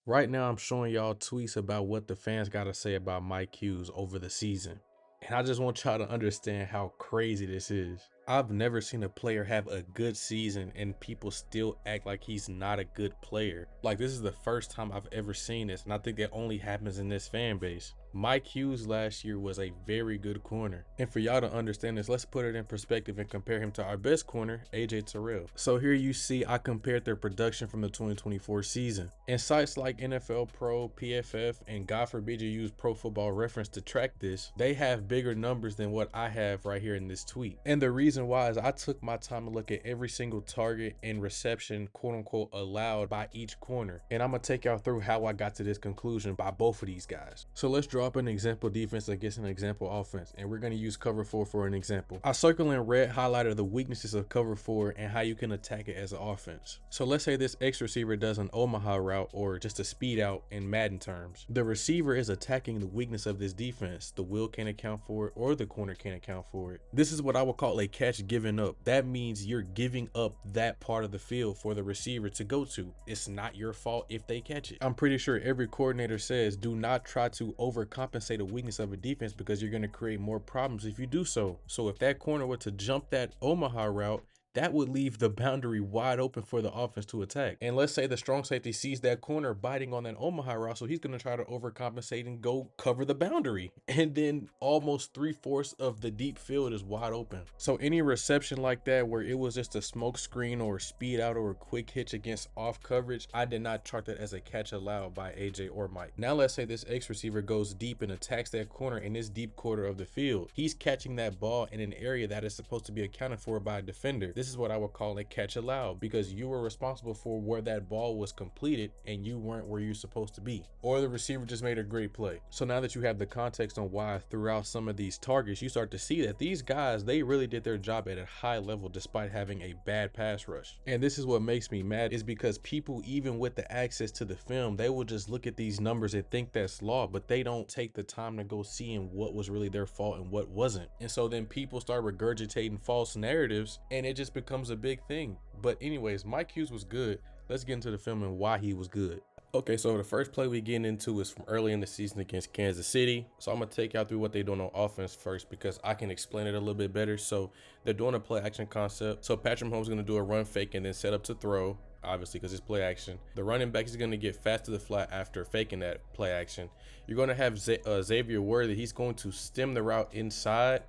Right now, I'm showing y'all tweets about what the fans got to say about Mike Hughes over the season. And I just want y'all to understand how crazy this is. I've never seen a player have a good season and people still act like he's not a good player. Like, this is the first time I've ever seen this, and I think that only happens in this fan base. Mike Hughes last year was a very good corner. And for y'all to understand this, let's put it in perspective and compare him to our best corner, AJ Terrell. So here you see I compared their production from the 2024 season. And sites like NFL Pro, PFF, and God forbid you use Pro Football Reference to track this, they have bigger numbers than what I have right here in this tweet. And the reason why is I took my time to look at every single target and reception, quote unquote, allowed by each corner. And I'm gonna take y'all through how I got to this conclusion by both of these guys. So let's draw up an example defense against an example offense, and we're gonna use cover 4 for an example. I circle in red highlighted the weaknesses of cover 4 and how you can attack it as an offense. So let's say this X receiver does an Omaha route or just a speed out in Madden terms. The receiver is attacking the weakness of this defense. The will can't account for it or the corner can't account for it. This is what I would call a catch given up. That means you're giving up that part of the field for the receiver to go to. It's not your fault if they catch it. I'm pretty sure every coordinator says do not try to overcompensate a weakness of a defense because you're going to create more problems if you do so. So if that corner were to jump that Omaha route, that would leave the boundary wide open for the offense to attack. And let's say the strong safety sees that corner biting on that Omaha route, so he's going to try to overcompensate and go cover the boundary. And then almost 3/4 of the deep field is wide open. So any reception like that where it was just a smoke screen or a speed out or a quick hitch against off coverage, I did not chart that as a catch allowed by AJ or Mike. Now let's say this X receiver goes deep and attacks that corner in this deep quarter of the field. He's catching that ball in an area that is supposed to be accounted for by a defender. This is what I would call a catch allowed because you were responsible for where that ball was completed and you weren't where you're supposed to be. Or the receiver just made a great play. So now that you have the context on why throughout some of these targets, you start to see that these guys, they really did their job at a high level despite having a bad pass rush. And this is what makes me mad is because people, even with the access to the film, they will just look at these numbers and think that's law, but they don't take the time to go seeing what was really their fault and what wasn't. And so then people start regurgitating false narratives and it just becomes a big thing. But anyways, Mike Hughes was good. Let's get into the film and why he was good. Okay, so the first play we get into is from early in the season against Kansas City. So I'm going to take y'all through what they're doing on offense first because I can explain it a little bit better. So they're doing a play action concept. So Patrick Mahomes is going to do a run fake and then set up to throw, obviously because it's play action. The running back is going to get fast to the flat after faking that play action. You're going to have Xavier Worthy. He's going to stem the route inside,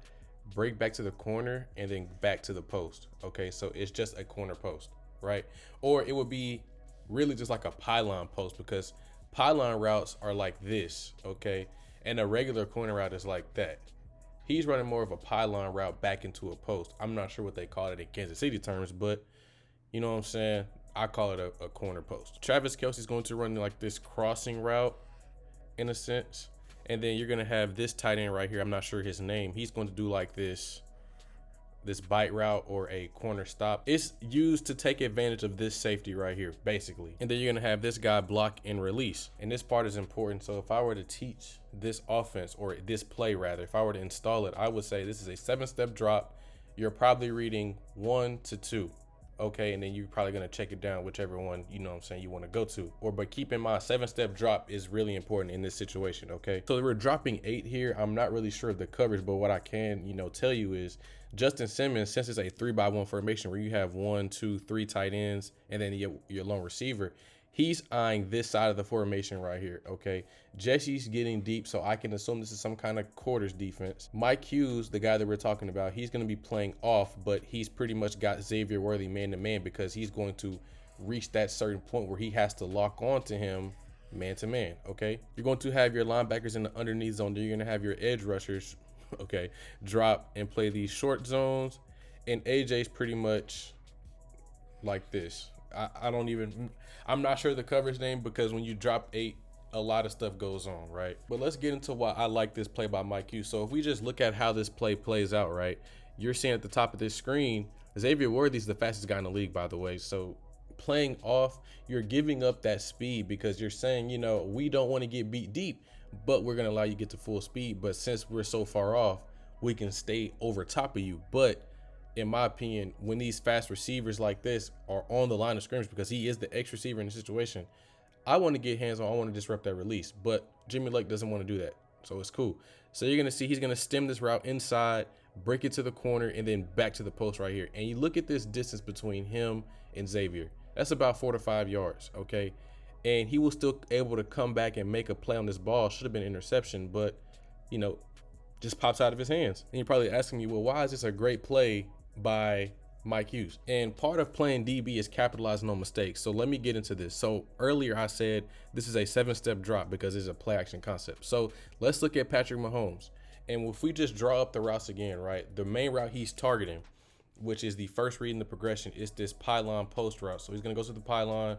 break back to the corner, and then back to the post. Okay, so it's just a corner post, right? Or it would be really just like a pylon post because pylon routes are like this, okay? And a regular corner route is like that. He's running more of a pylon route back into a post. I'm not sure what they call it in Kansas City terms, but you know what I'm saying? I call it a corner post. Travis Kelce's going to run like this crossing route in a sense. And then you're going to have this tight end right here. I'm not sure his name. He's going to do like this bite route or a corner stop. It's used to take advantage of this safety right here, basically. And then you're gonna have this guy block and release. And this part is important. So if I were to teach this offense, or this play rather, if I were to install it, I would say this is a 7-step drop. You're probably reading 1 to 2. Okay, and then you're probably gonna check it down, whichever one, you know what I'm saying, you wanna go to. But keep in mind, 7-step drop is really important in this situation, okay? So we're dropping 8 here. I'm not really sure of the coverage, but what I can, tell you is Justin Simmons, since it's a 3-by-1 formation where you have 1, 2, 3 tight ends and then your lone receiver, he's eyeing this side of the formation right here, okay? Jesse's getting deep, so I can assume this is some kind of quarters defense. Mike Hughes, the guy that we're talking about, he's going to be playing off, but he's pretty much got Xavier Worthy man-to-man because he's going to reach that certain point where he has to lock on to him man-to-man, okay? You're going to have your linebackers in the underneath zone. Then you're going to have your edge rushers, okay, drop and play these short zones. And AJ's pretty much like this. I'm not sure the coverage name because when you drop 8, a lot of stuff goes on, right? But let's get into why I like this play by Mike Hughes. So if we just look at how this play plays out, right? You're seeing at the top of this screen, Xavier Worthy's the fastest guy in the league, by the way. So playing off, you're giving up that speed because you're saying, we don't want to get beat deep, but we're going to allow you to get to full speed. But since we're so far off, we can stay over top of you. But in my opinion, when these fast receivers like this are on the line of scrimmage, because he is the X receiver in the situation, I want to get hands on. I want to disrupt that release, but Jimmy Lake doesn't want to do that. So it's cool. So you're going to see he's going to stem this route inside, break it to the corner, and then back to the post right here. And you look at this distance between him and Xavier. That's about 4 to 5 yards, okay? And he was still able to come back and make a play on this ball. Should have been an interception, but, you know, just pops out of his hands. And you're probably asking me, well, why is this a great play by Mike Hughes? And part of playing DB is capitalizing on mistakes. So let me get into this. So earlier I said this is a 7-step drop because it's a play action concept. So let's look at Patrick Mahomes. And if we just draw up the routes again, right, the main route he's targeting, which is the first read in the progression, is this pylon post route. So he's going to go to the pylon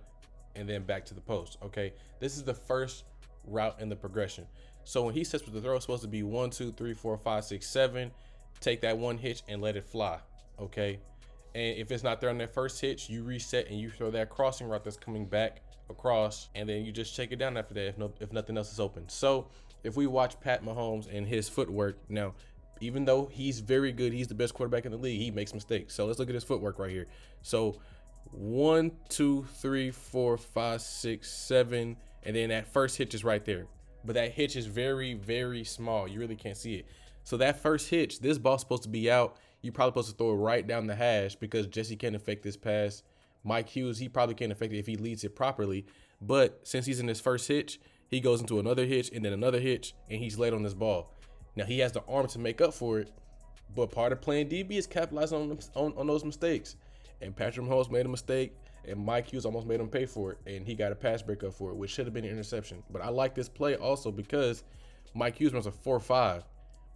and then back to the post. Okay, this is the first route in the progression. So when he sets with the throw, it's supposed to be 1, 2, 3, 4, 5, 6, 7. Take that one hitch and let it fly. Okay, and if it's not there on that first hitch, you reset and you throw that crossing route that's coming back across, and then you just check it down after that if nothing else is open. So if we watch Pat Mahomes and his footwork now, even though he's very good, he's the best quarterback in the league, he makes mistakes. So let's look at his footwork right here. So 1, 2, 3, 4, 5, 6, 7, and then that first hitch is right there. But that hitch is very, very small. You really can't see it. So that first hitch, this ball's supposed to be out. You're probably supposed to throw it right down the hash because Jesse can't affect this pass. Mike Hughes, he probably can't affect it if he leads it properly. But since he's in his first hitch, he goes into another hitch and then another hitch, and he's late on this ball. Now, he has the arm to make up for it, but part of playing DB is capitalizing on those mistakes. And Patrick Mahomes made a mistake, and Mike Hughes almost made him pay for it, and he got a pass breakup for it, which should have been an interception. But I like this play also because Mike Hughes runs a 4.5,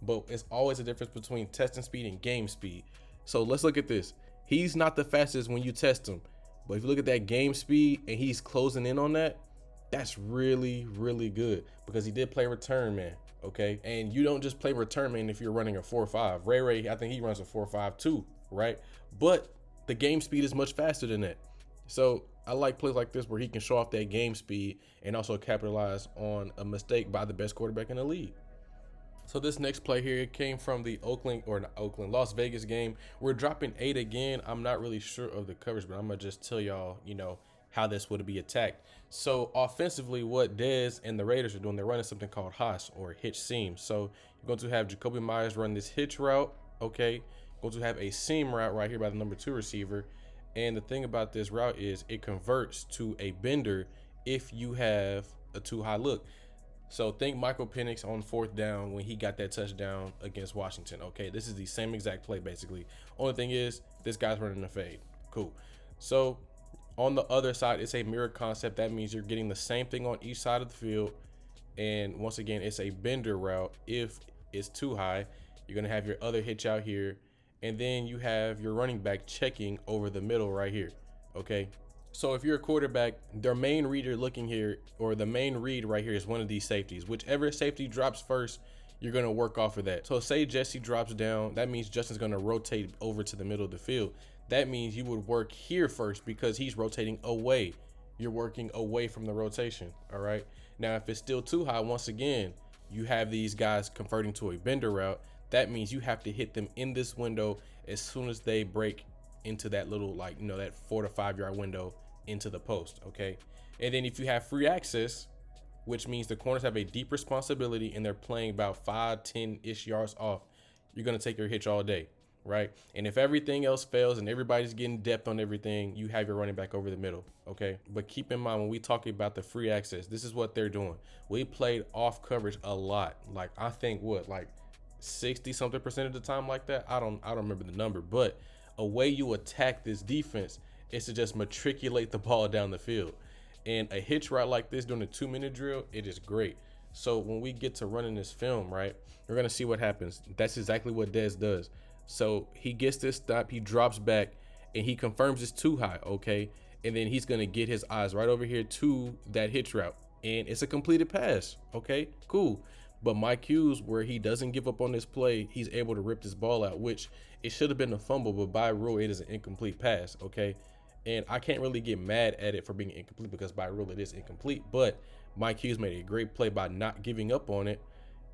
but it's always a difference between testing speed and game speed. So let's look at this. He's not the fastest when you test him, but if you look at that game speed and he's closing in on that, that's really, really good because he did play return man. Okay, and you don't just play return man if you're running a 4.5. Ray, I think he runs a 4.5 too, right? But the game speed is much faster than that. So I like plays like this where he can show off that game speed and also capitalize on a mistake by the best quarterback in the league. So this next play here, it came from the Las Vegas game. We're dropping 8 again. I'm not really sure of the coverage, but I'm gonna just tell y'all, how this would be attacked. So offensively, what Dez and the Raiders are doing, they're running something called Haas or hitch seam. So you're going to have Jacoby Myers run this hitch route, okay? You're going to have a seam route right here by the number 2 receiver. And the thing about this route is it converts to a bender if you have a too high look. So think Michael Penix on 4th down when he got that touchdown against Washington. Okay, this is the same exact play basically. Only thing is this guy's running a fade. Cool. So on the other side, it's a mirror concept. That means you're getting the same thing on each side of the field. And once again, it's a bender route. If it's too high, you're going to have your other hitch out here. And then you have your running back checking over the middle right here. Okay. So if you're a quarterback, their main read you're looking here, or the main read right here is one of these safeties. Whichever safety drops first, you're going to work off of that. So say Jesse drops down, that means Justin's going to rotate over to the middle of the field. That means you would work here first because he's rotating away. You're working away from the rotation, all right? Now, if it's still too high, once again, you have these guys converting to a bender route. That means you have to hit them in this window as soon as they break into that little, that 4 to 5 yard window into the post, okay? And then if you have free access, which means the corners have a deep responsibility and they're playing about 5, 10-ish yards off, you're going to take your hitch all day, right? And if everything else fails and everybody's getting depth on everything, you have your running back over the middle, okay? But keep in mind when we talk about the free access, this is what they're doing. We played off coverage a lot. I think 60-something% of the time like that. I don't remember the number, but a way you attack this defense is to just matriculate the ball down the field. And a hitch route like this during a 2-minute drill, it is great. So when we get to running this film, right, we're going to see what happens. That's exactly what Dez does. So he gets this stop, he drops back, and he confirms it's too high, okay? And then he's going to get his eyes right over here to that hitch route. And it's a completed pass, okay? Cool. But Mike Hughes, where he doesn't give up on this play, he's able to rip this ball out, which it should have been a fumble, but by rule, it is an incomplete pass, okay? And I can't really get mad at it for being incomplete because by rule, it is incomplete. But Mike Hughes made a great play by not giving up on it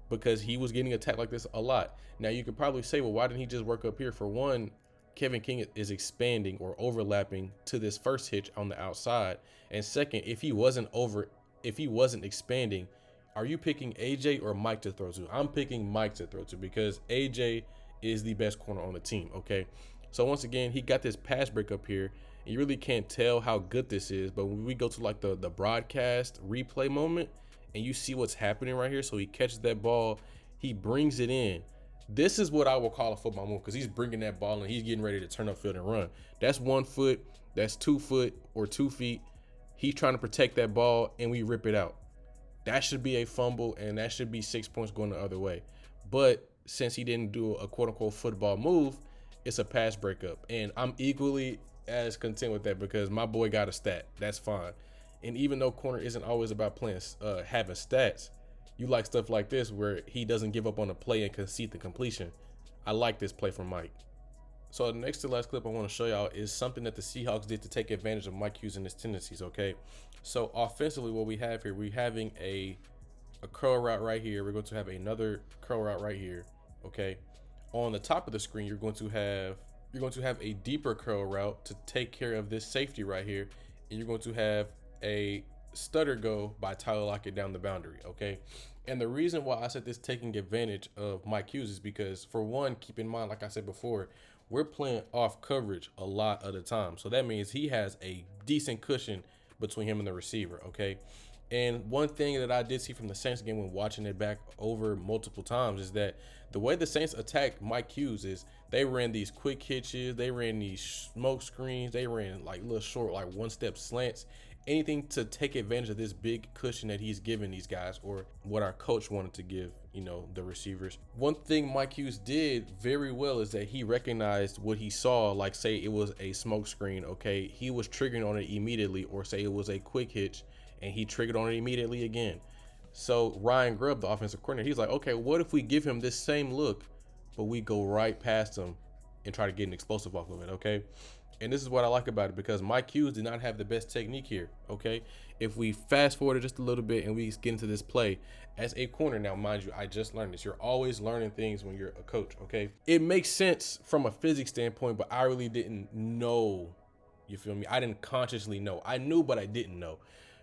because he was getting attacked like this a lot. Now, you could probably say, well, why didn't he just work up here? For one, Kevin King is expanding or overlapping to this first hitch on the outside? And second, if he wasn't expanding, are you picking AJ or Mike to throw to? I'm picking Mike to throw to because AJ is the best corner on the team, okay? So once again, he got this pass break up here. And you really can't tell how good this is, but when we go to like the broadcast replay moment and you see what's happening right here, so he catches that ball, he brings it in. This is what I will call a football move because he's bringing that ball and he's getting ready to turn upfield and run. That's 1 foot, that's 2 foot or 2 feet. He's trying to protect that ball and we rip it out. That should be a fumble and that should be 6 points going the other way. But since he didn't do a quote unquote football move, it's a pass breakup. And I'm equally as content with that because my boy got a stat. That's fine. And even though corner isn't always about playing, having stats, you like stuff like this where he doesn't give up on the play and concede the completion. I like this play from Mike. So the next to last clip I want to show y'all is something that the Seahawks did to take advantage of Mike Hughes and his tendencies, okay? So offensively, what we have here, we're having a curl route right here. We're going to have another curl route right here, okay? On the top of the screen, you're going to have a deeper curl route to take care of this safety right here. And you're going to have a stutter go by Tyler Lockett down the boundary, okay? And the reason why I said this taking advantage of Mike Hughes is because, for one, keep in mind, like I said before, we're playing off coverage a lot of the time. So that means he has a decent cushion between him and the receiver, okay? And one thing that I did see from the Saints game when watching it back over multiple times is that the way the Saints attacked Mike Hughes is they ran these quick hitches, they ran these smoke screens, they ran like little short, like one-step slants, anything to take advantage of this big cushion that he's giving these guys, or what our coach wanted to give, you know, the receivers. One thing Mike Hughes did very well is that he recognized what he saw, like say it was a smoke screen, okay? He was triggering on it immediately, or say it was a quick hitch, and he triggered on it immediately again. So Ryan Grubb, the offensive coordinator, he's like, okay, what if we give him this same look, but we go right past him and try to get an explosive off of it, okay? And this is what I like about it, because Mike Hughes did not have the best technique here, okay? If we fast forward just a little bit and we get into this play, as a corner, now mind you, I just learned this. You're always learning things when you're a coach, okay? It makes sense from a physics standpoint, but I really didn't know, you feel me? I didn't consciously know. I knew, but I didn't know,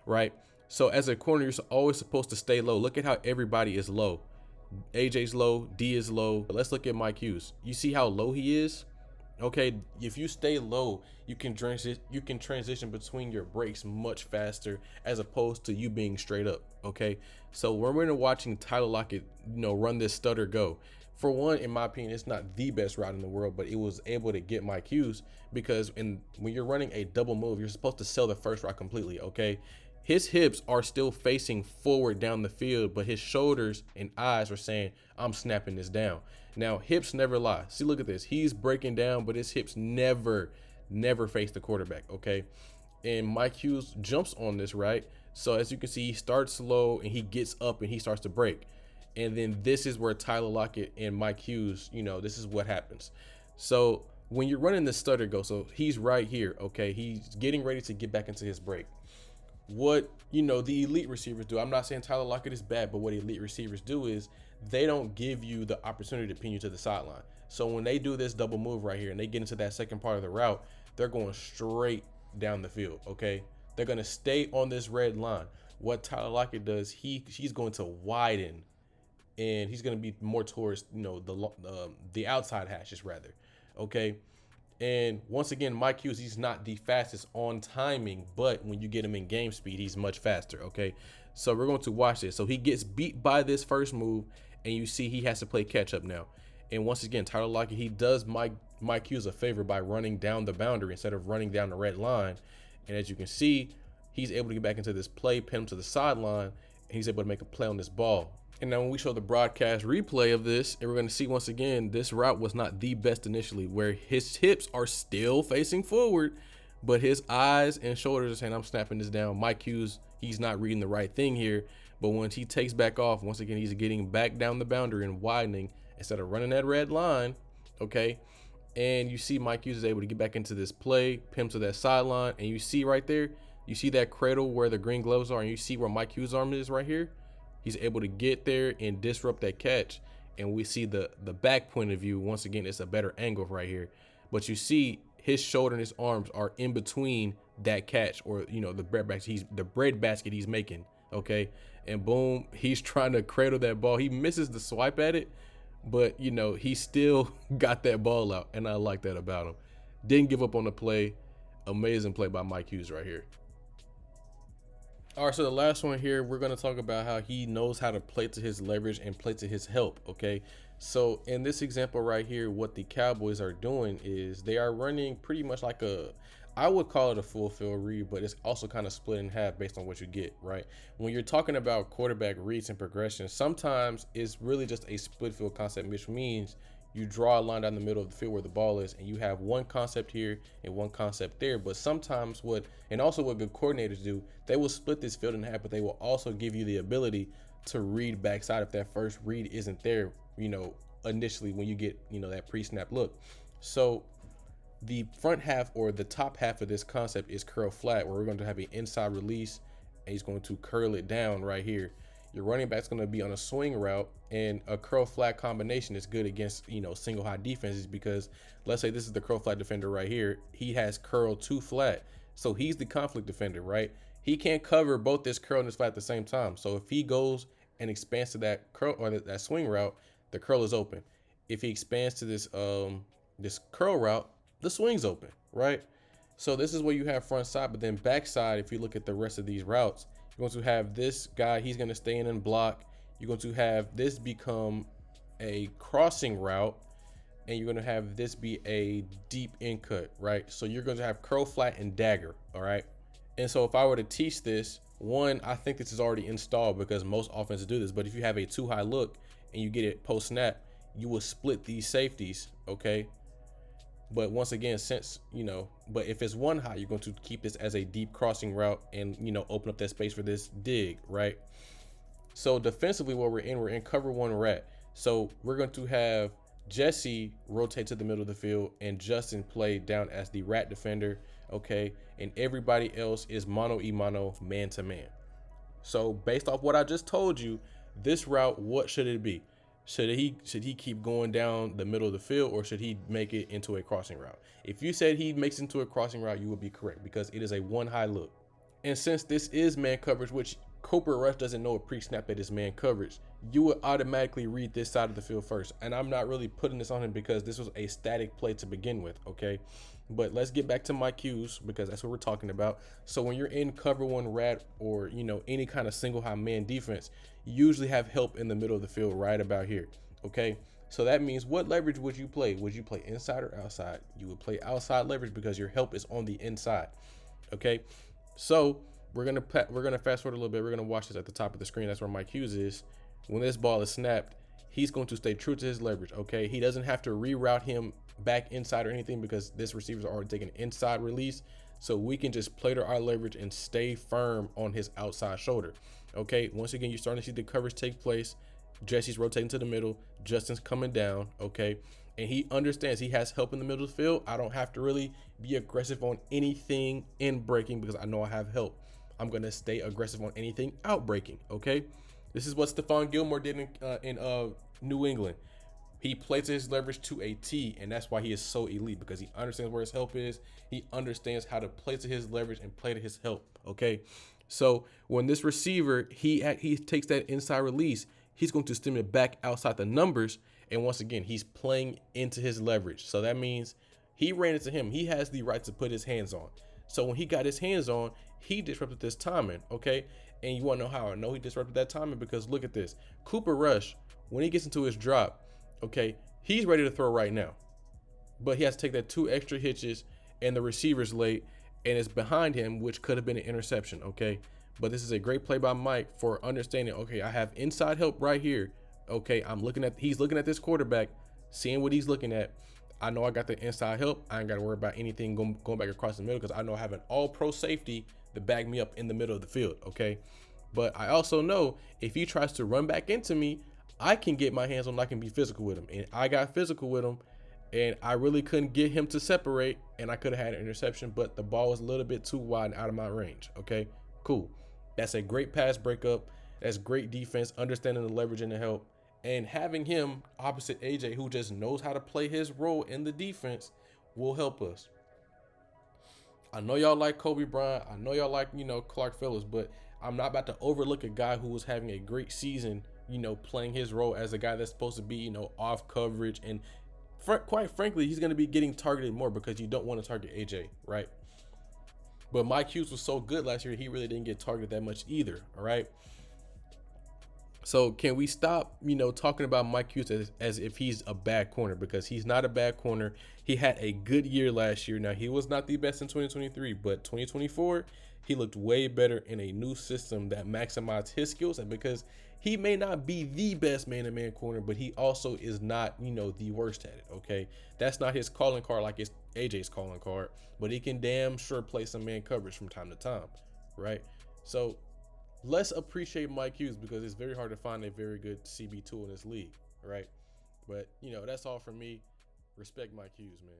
right? So as a corner, you're always supposed to stay low. Look at how everybody is low. AJ's low, D is low. Let's look at Mike Hughes. You see how low he is? Okay, if you stay low, you can transition between your breaks much faster as opposed to you being straight up, okay? So when we're watching Tyler Lockett, you know, run this stutter go, for one, in my opinion, it's not the best route in the world, but it was able to get Mike Hughes because when you're running a double move, you're supposed to sell the first route completely, okay? His hips are still facing forward down the field, but his shoulders and eyes are saying, I'm snapping this down. Now, hips never lie. See, look at this. He's breaking down, but his hips never face the quarterback, okay? And Mike Hughes jumps on this, right? So as you can see, he starts slow and he gets up and he starts to break. And then this is where Tyler Lockett and Mike Hughes, you know, this is what happens. So when you're running the stutter go, so he's right here, okay? He's getting ready to get back into his break. What, you know, the elite receivers do, I'm not saying Tyler Lockett is bad, but what elite receivers do is they don't give you the opportunity to pin you to the sideline. So when they do this double move right here and they get into that second part of the route, they're going straight down the field, okay? They're going to stay on this red line. What Tyler Lockett does, he's going to widen, and he's going to be more towards, you know, the outside hashes rather, okay? And once again, Mike Hughes, he's not the fastest on timing, but when you get him in game speed, he's much faster, okay? So we're going to watch this. So he gets beat by this first move, and you see he has to play catch up now. And once again, Tyler Lockett, he does Mike Hughes a favor by running down the boundary instead of running down the red line. And as you can see, he's able to get back into this play, pin him to the sideline, and he's able to make a play on this ball. And now when we show the broadcast replay of this, and we're going to see once again, this route was not the best initially, where his hips are still facing forward, but his eyes and shoulders are saying, I'm snapping this down. Mike Hughes, he's not reading the right thing here. But once he takes back off, once again, he's getting back down the boundary and widening instead of running that red line, okay? And you see Mike Hughes is able to get back into this play, pin to that sideline, and you see right there, you see that cradle where the green gloves are, and you see where Mike Hughes' arm is right here? He's able to get there and disrupt that catch. And we see the back point of view. Once again, it's a better angle right here. But you see his shoulder and his arms are in between that catch, or the bread basket he's making. Okay, and boom, he's trying to cradle that ball. He misses the swipe at it, but he still got that ball out, and I like that about him. Didn't give up on the play. Amazing play by Mike Hughes right here. All right, so the last one here, we're going to talk about how he knows how to play to his leverage and play to his help, okay? So in this example right here, what the Cowboys are doing is they are running pretty much like I would call it a full field read, but it's also kind of split in half based on what you get, right? When you're talking about quarterback reads and progression, sometimes it's really just a split field concept, which means you draw a line down the middle of the field where the ball is, and you have one concept here and one concept there. But sometimes what good coordinators do, they will split this field in half, but they will also give you the ability to read backside if that first read isn't there, initially when you get, that pre-snap look. So the front half, or the top half of this concept, is curl flat, where we're going to have an inside release, and he's going to curl it down right here. Your running back's going to be on a swing route, and a curl flat combination is good against, single high defenses, because let's say this is the curl flat defender right here. He has curl two flat. So he's the conflict defender, right? He can't cover both this curl and this flat at the same time. So if he goes and expands to that curl, or that swing route, the curl is open. If he expands to this curl route, the swing's open, right? So this is where you have front side, but then back side, if you look at the rest of these routes, you're going to have this guy, he's going to stay in and block. You're going to have this become a crossing route, and you're going to have this be a deep in cut, right? So you're going to have curl flat and dagger, all right? And so if I were to teach this, one, I think this is already installed because most offenses do this, but if you have a too high look and you get it post snap, you will split these safeties, okay? But once again, but if it's one high, you're going to keep this as a deep crossing route and, open up that space for this dig, right? So defensively, what we're in cover one rat. So we're going to have Jesse rotate to the middle of the field and Justin play down as the rat defender, okay? And everybody else is mano-a-mano, man-to-man. So based off what I just told you, this route, what should it be? Should he keep going down the middle of the field, or should he make it into a crossing route? If you said he makes it into a crossing route, you would be correct, because it is a one high look. And since this is man coverage, which Cooper Rush doesn't know a pre-snap that is man coverage, you would automatically read this side of the field first. And I'm not really putting this on him because this was a static play to begin with, okay? But let's get back to Mike Hughes, because that's what we're talking about. So when you're in cover one rat, or any kind of single high man defense, you usually have help in the middle of the field right about here, okay? So that means, what leverage would you play? Would you play inside or outside? You would play outside leverage because your help is on the inside, okay? So we're gonna fast forward a little bit. We're gonna watch this at the top of the screen. That's where Mike Hughes is. When this ball is snapped, he's going to stay true to his leverage, okay? He doesn't have to reroute him back inside or anything, because this receiver's already taking an inside release. So we can just play to our leverage and stay firm on his outside shoulder, okay? Once again, you're starting to see the coverage take place. Jesse's rotating to the middle. Justin's coming down, okay? And he understands he has help in the middle of the field. I don't have to really be aggressive on anything in breaking because I know I have help. I'm going to stay aggressive on anything out breaking, okay? This is what Stephon Gilmore did in New England. He plays his leverage to a T, and that's why he is so elite, because he understands where his help is. He understands how to play to his leverage and play to his help, okay? So when this receiver, he takes that inside release, he's going to stem it back outside the numbers, and once again, he's playing into his leverage. So that means he ran into him. He has the right to put his hands on. So when he got his hands on, he disrupted this timing, okay? And you want to know how I know he disrupted that timing? Because look at this. Cooper Rush, when he gets into his drop, okay, he's ready to throw right now. But he has to take that 2 extra hitches, and the receiver's late, and it's behind him, which could have been an interception, okay? But this is a great play by Mike for understanding, okay, I have inside help right here. Okay, he's looking at this quarterback, seeing what he's looking at. I know I got the inside help. I ain't got to worry about anything going back across the middle, because I know I have an all-pro safety to back me up in the middle of the field, okay? But I also know if he tries to run back into me, I can get my hands on him. I can be physical with him. And I got physical with him, and I really couldn't get him to separate, and I could have had an interception, but the ball was a little bit too wide and out of my range, okay? Cool. That's a great pass breakup. That's great defense, understanding the leverage and the help. And having him opposite AJ, who just knows how to play his role in the defense, will help us. I know y'all like Cobee Bryant. I know y'all like, Clark Phillips, but I'm not about to overlook a guy who was having a great season, playing his role as a guy that's supposed to be, off coverage. And quite frankly, he's going to be getting targeted more because you don't want to target AJ, right? But Mike Hughes was so good last year, he really didn't get targeted that much either, all right? So can we stop, talking about Mike Hughes as if he's a bad corner, because he's not a bad corner. He had a good year last year. Now, he was not the best in 2023, but 2024, he looked way better in a new system that maximized his skills. And because he may not be the best man-to-man corner, but he also is not, the worst at it, okay? That's not his calling card like it's AJ's calling card, but he can damn sure play some man coverage from time to time, right? So let's appreciate Mike Hughes, because it's very hard to find a very good CB2 in this league, right? But, that's all from me. Respect Mike Hughes, man.